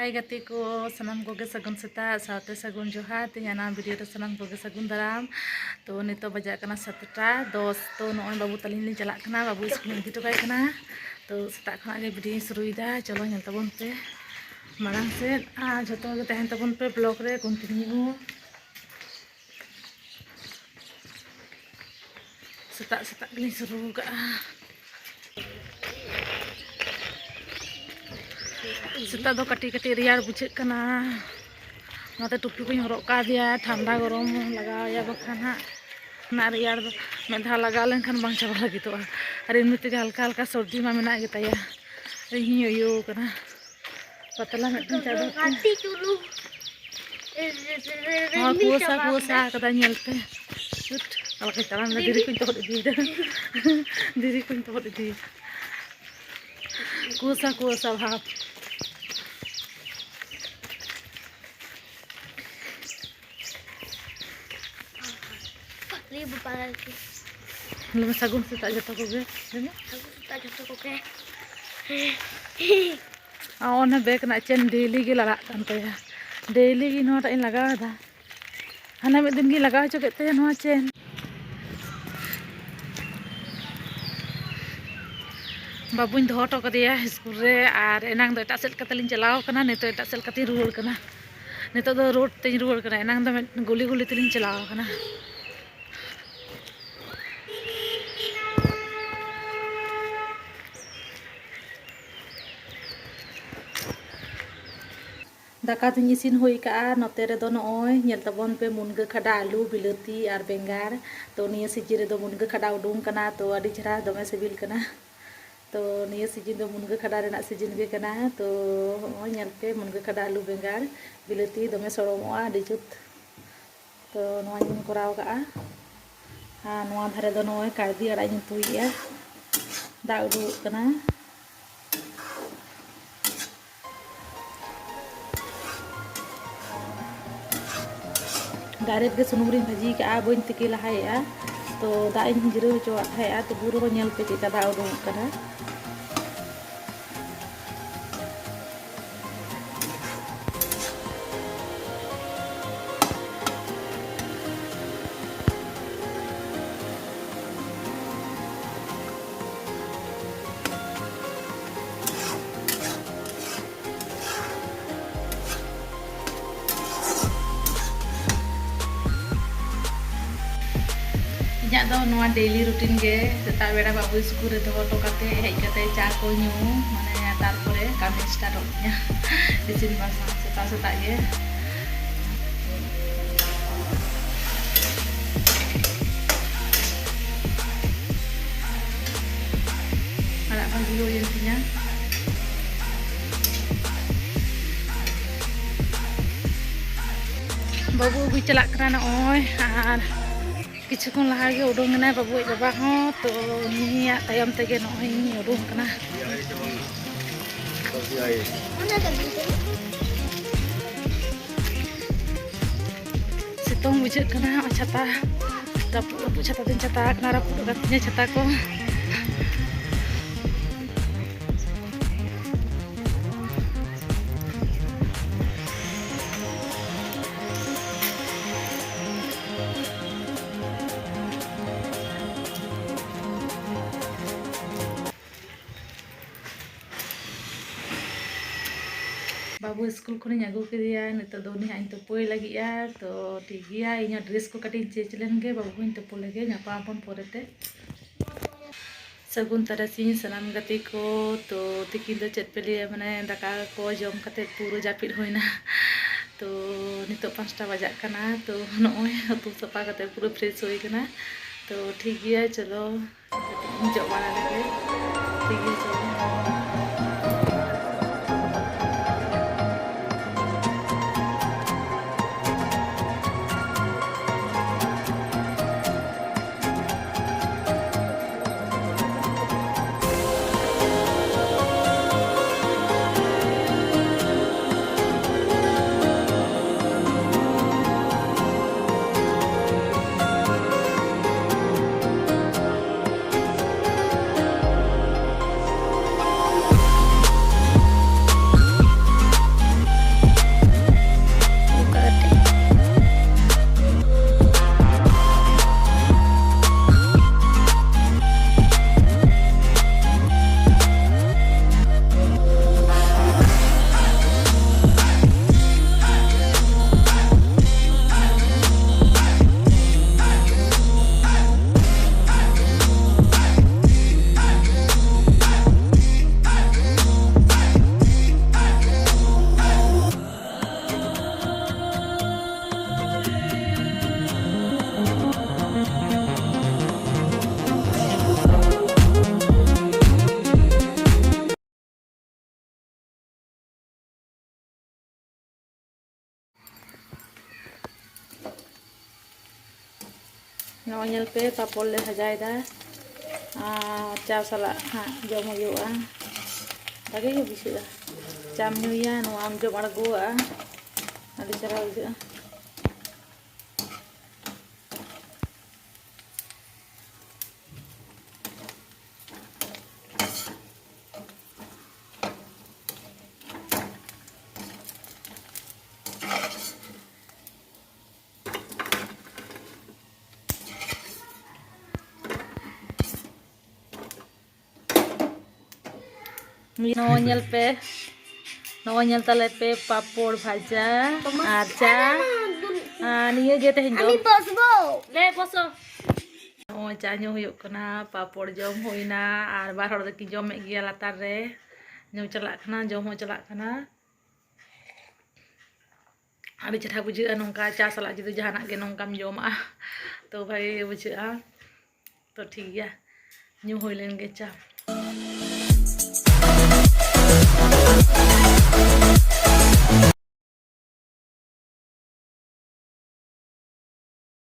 Hai gati ko sanam koge sagun seta saute sagun johat yana video re sanam koge sagun daram to nito bajak kana 7:10 to noy babu talin lin jalak kana babu school idhi to kai kana to seta khana ge video suruida chalo nyel tabon pe marang se joto ge tahen tabon pe blog re continue seta gelin seru ga seta do kati riyar buchet kana nate टुपी को हरक का दिया ठंडा गरम लगा या बखान ना रयार मेधा लगा लेनखान बांग चाबा लगितोआ और इनते हल्का हल्का सर्दी मा मेना गेताया ही यो कना पतला मेटन चादर कुसा कदा नेलते शुट अलग तरह दीदी को तो दीदी को तो दी कुसा भाव Belum sagun seta joto koge sagun seta joto koge awon bek na chen daily gi lalak kan to ya daily gi no ta in laga da hana mid din gi laga cho kete no chen babuñ doho to kadiya school re ar enang do eta set katalin chalaw kana nito eta set kati ruwar kana nito do road tin ruwar kana enang do guli tilin chalaw kana Daka tuh isin hoi ka note re do noy nyel tabon pe munga khada alu bilati ar bengar to niya siji re do munga khada udung kana to adi chera dome sibil kana to niya siji do munga khada re na sijin ge kana to nyel pe munga khada alu bengar bilati dome soromoa adi jut to noa nyin koraw ka noa dhare do noy kardi ara nyin tuiya da udu kana Direct ke sunumrin bhaji ka boin tiki lahai ya to da in jiru cho hai ya to buru ko nyel pe ka da udung kana Inya do noa daily routine ge seta beda babu school re doho to kate hej kate cha ko nyu mane tarpore kami start nya isin basang seta ge anak pagi yo intinya babu gue celak kana oi किछुकन लहागे उडोंगना बाबू बाबा हों तो निया तायम तेगे नोय Udong कना सितोंग बुझे कना छाता रापू छाता दिन छाता कना रापू गतिnya छाता को Babu school ko niya agu kediya nito do ni hain tupoi lagi ya to ठीक गया इnya dress को कटिंग चेंज लेंगे बाबू को तपो लगे nyapa अपन पोरेते सगुन तरसिन सलाम गति को तो तिकिन दो चेत पेली माने दाका को जम कते पूरो जापिद होइना तो नितो 5टा बजा kana तो नोय हतु सपा कते पूरो फ्रेश होई kana तो ठीक गया चलो जब वाला लगे ठीक है चलो Nongol nyel pe papol le bhajaida cha sala jom huyuga bagi ge bisuga cham nyuya no am jom aड़goa adi chara bisuga Nongol nyel tale pe papor bhaja acha niye ge tehin do le boso nongol cha nyu huyuk kana papor jom huina ar bar hor ki jom me giya latar re nyu chalak kana jom ho chalak kana adi chera bujua nongka cha salak judu jahanak ge nongkam joma to bhagi bujua to thik gya nyu hoi len ge cha